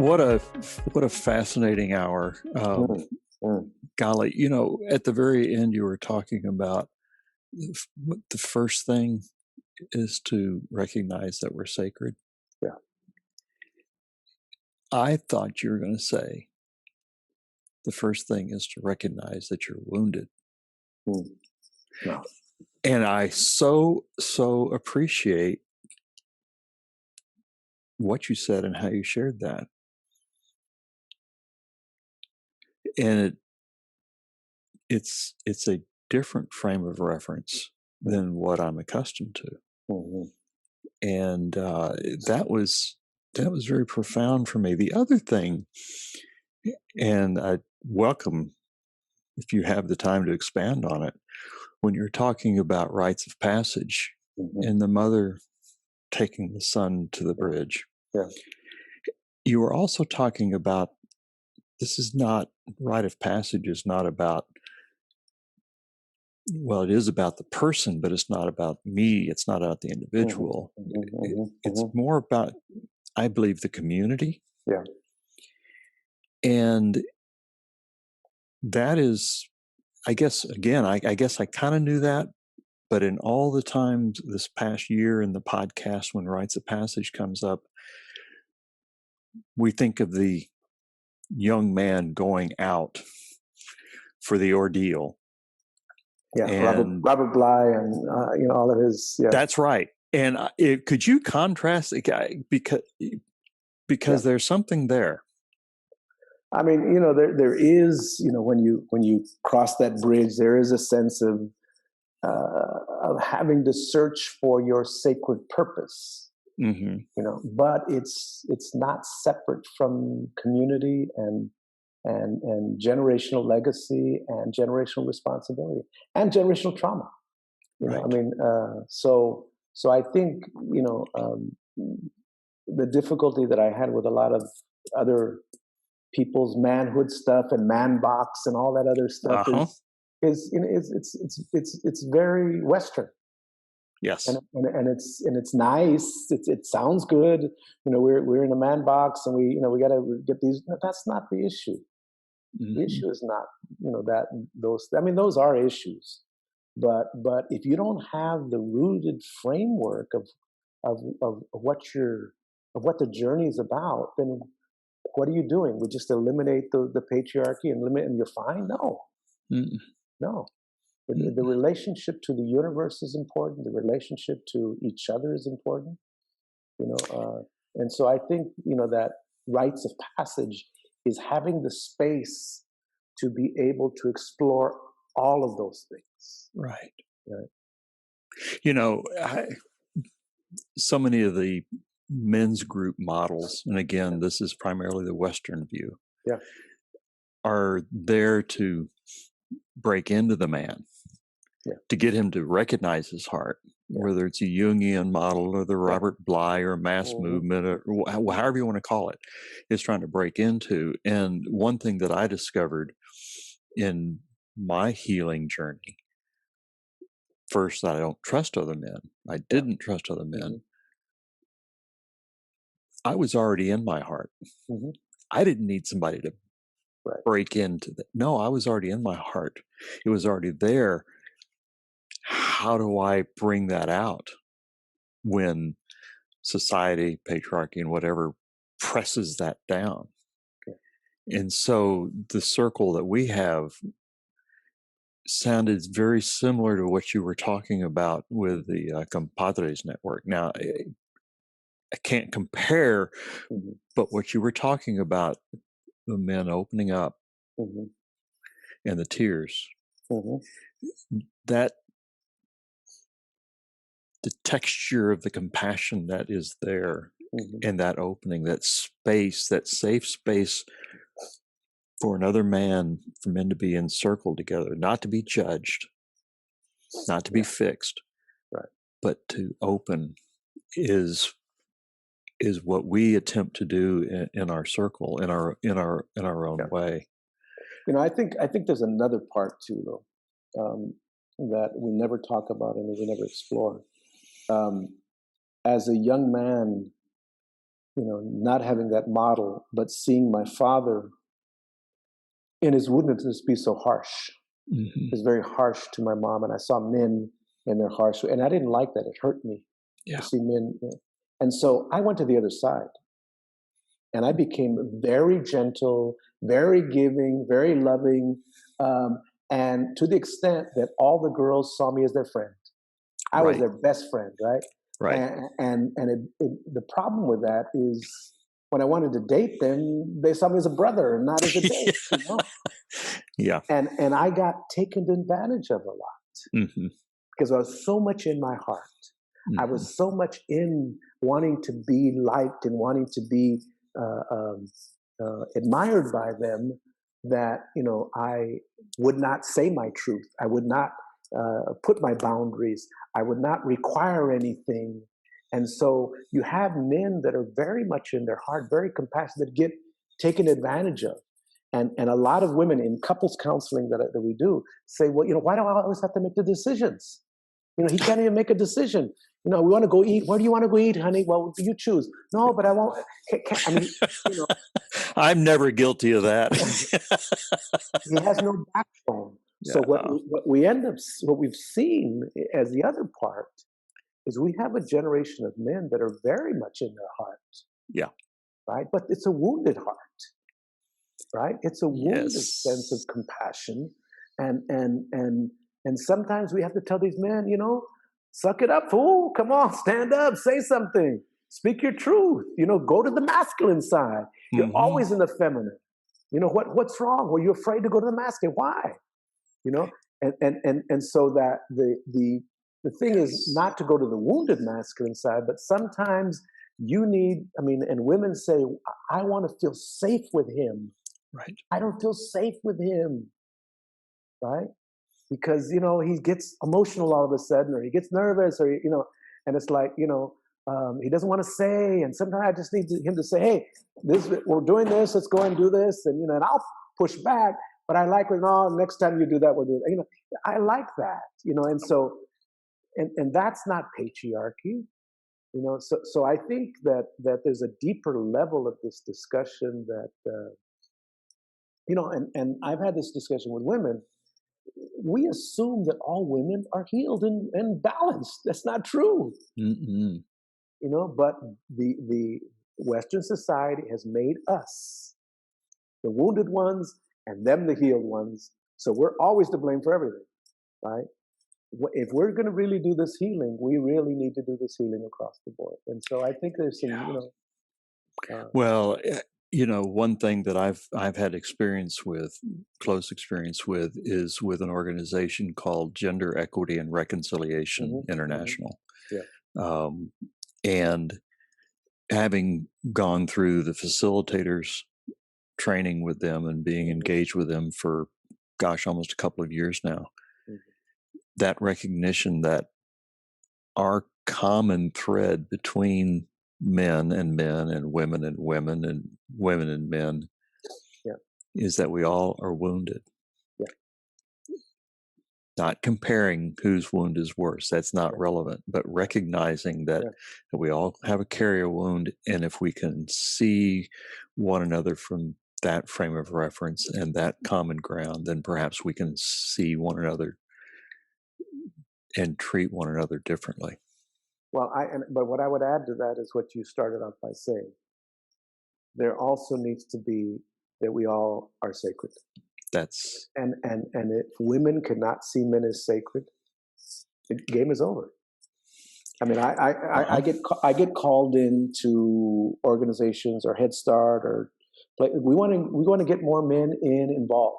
What a fascinating hour. Golly, at the very end, you were talking about the first thing is to recognize that we're sacred. Yeah. I thought you were going to say the first thing is to recognize that you're wounded. No. And I so appreciate what you said and how you shared that. And it's a different frame of reference than what I'm accustomed to. And that was very profound for me. The other thing, and I welcome if you have the time to expand on it, when you're talking about rites of passage and the mother taking the son to the bridge, you were also talking about this is not, rite of passage is not about, well, it is about the person, but it's not about me. It's not about the individual. It's more about, I believe, the community. Yeah. And that is, I guess, again, I guess I kind of knew that, but in all the times this past year in the podcast, when rites of passage comes up, we think of the young man going out for the ordeal. Yeah, and Robert Bly and all of his. Yeah. That's right. And could you contrast the guy because there's something there. I mean, there is, when you cross that bridge, there is a sense of having to search for your sacred purpose. But it's not separate from community and generational legacy and generational responsibility and generational trauma. Right. I mean, so I think the difficulty that I had with a lot of other people's manhood stuff and man box and all that other stuff is it's very Western. Yes, and it's nice. It sounds good. We're in a man box and we got to get these. No, that's not the issue. The issue is not those are issues, but if you don't have the rooted framework of what the journey is about, then what are you doing? We just eliminate the patriarchy and you're fine? No. No. The relationship to the universe is important. The relationship to each other is important. And so I think that rites of passage is having the space to be able to explore all of those things. Right. So many of the men's group models, and again, this is primarily the Western view, are there to break into the man, to get him to recognize his heart, whether it's a Jungian model or the Robert Bly or mass movement or however you want to call it, is trying to break into. And one thing that I discovered in my healing journey, first, that I don't trust other men. I didn't trust other men. I was already in my heart. I didn't need somebody to break into that. No, I was already in my heart. It was already there. How do I bring that out when society, patriarchy, and whatever presses that down? And so the circle that we have sounded very similar to what you were talking about with the Compadres Network. Now, I can't compare, but what you were talking about, the men opening up and the tears, that the texture of the compassion that is there and that opening, that space, that safe space for another man, for men to be encircled together, not to be judged, not to be fixed, but to open is what we attempt to do in our circle, in our own way. I think there's another part too, though, that we never talk about and we never explore. As a young man, not having that model, but seeing my father in his woundedness be so harsh. Mm-hmm. It was very harsh to my mom, and I saw men in their harsh, and I didn't like that. It hurt me to see men. And so I went to the other side, and I became very gentle, very giving, very loving, and to the extent that all the girls saw me as their friend. I was Right. their best friend, right? Right. And the problem with that is when I wanted to date them, they saw me as a brother and not as a date, Yeah. And I got taken advantage of a lot Mm-hmm. because I was so much in my heart. Mm-hmm. I was so much in wanting to be liked and wanting to be admired by them that I would not say my truth. I would not put my boundaries. I would not require anything. And so you have men that are very much in their heart, very compassionate, that get taken advantage of. And a lot of women in couples counseling that we do say, well, why do I always have to make the decisions? He can't even make a decision. We want to go eat. Where do you want to go eat, honey? Well, you choose. No, but I won't. I mean, I'm never guilty of that. he has no backbone. So what we've seen as the other part is we have a generation of men that are very much in their heart. Yeah. Right. But it's a wounded heart. Right. It's a wounded sense of Yes. compassion. And sometimes we have to tell these men, suck it up, fool. Come on, stand up, say something, speak your truth. Go to the masculine side. You're Mm-hmm. always in the feminine. What's wrong? Well, you're afraid to go to the masculine. Why? And so that the thing is not to go to the wounded masculine side, but sometimes you need, and women say, I want to feel safe with him. Right. I don't feel safe with him. Right. Because, he gets emotional all of a sudden, or he gets nervous, or, and it's like, he doesn't want to say. And sometimes I just need him to say, hey, we're doing this, let's go and do this. And, and I'll push back, but I like, no, next time you do that, we'll do it. I like that, and so, and that's not patriarchy, so I think that there's a deeper level of this discussion that, and I've had this discussion with women. We assume that all women are healed and balanced. That's not true. Mm-mm. But the Western society has made us the wounded ones and them the healed ones. So we're always to blame for everything, right? If we're going to really do this healing, we really need to do this healing across the board. And so I think there's some, well, one thing that I've had close experience with, is with an organization called Gender Equity and Reconciliation International. Yeah. And having gone through the facilitators training with them and being engaged with them for, almost a couple of years now, that recognition that our common thread between men and men and women and women and women and men is that we all are wounded. Yeah. Not comparing whose wound is worse. That's not relevant, but recognizing that we all have a carrier wound. And if we can see one another from that frame of reference and that common ground, then perhaps we can see one another and treat one another differently. Well, but what I would add to that is what you started off by saying. There also needs to be that we all are sacred. That's and if women cannot see men as sacred, the game is over. I mean, I get called into organizations or Head Start or we want to get more men involved.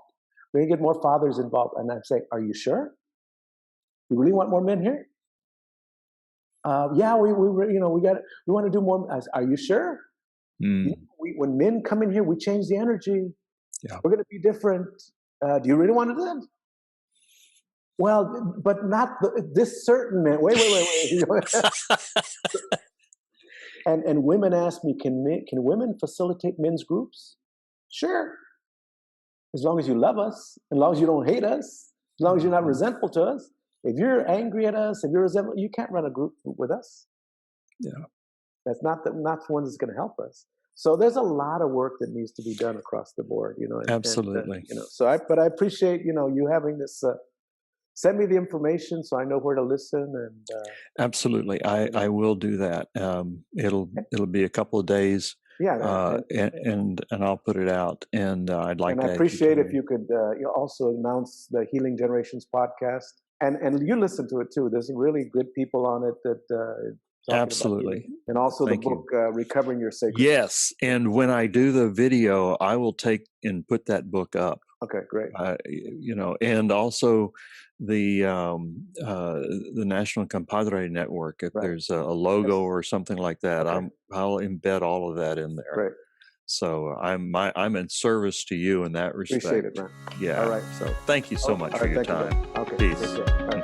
We want to get more fathers involved, and I'm saying, are you sure? You really want more men here? Yeah, we want to do more. Are you sure? When men come in here, we change the energy. Yeah. We're going to be different. Do you really want to do that? Well, but not this certain man. Wait. and women ask me, can women facilitate men's groups? Sure. As long as you love us, as long as you don't hate us, as long as you're not resentful to us. If you're angry at us, if you're resentful, you can't run a group with us. Yeah. That's not the one that's going to help us. So there's a lot of work that needs to be done across the board, Absolutely. So but I appreciate, you having this, send me the information so I know where to listen. And Absolutely. I will do that. It'll be a couple of days, yeah, and I'll put it out. And I'd like and I to add you appreciate to if you could, also announce the Healing Generations podcast, and you listen to it too. There's really good people on it that talking about Absolutely. healing, and also Thank the you. book Recovering Your Sacred. Yes, and when I do the video, I will take and put that book up. Okay, great. And also the National Compadre Network. If Right. there's a logo Yes. or something like that, Okay. I'll embed all of that in there. Great. So I'm in service to you in that respect. Appreciate it, man. Yeah. All right. So thank you so much All for right, your thank you, time. man. Okay. Peace. Take care. All right.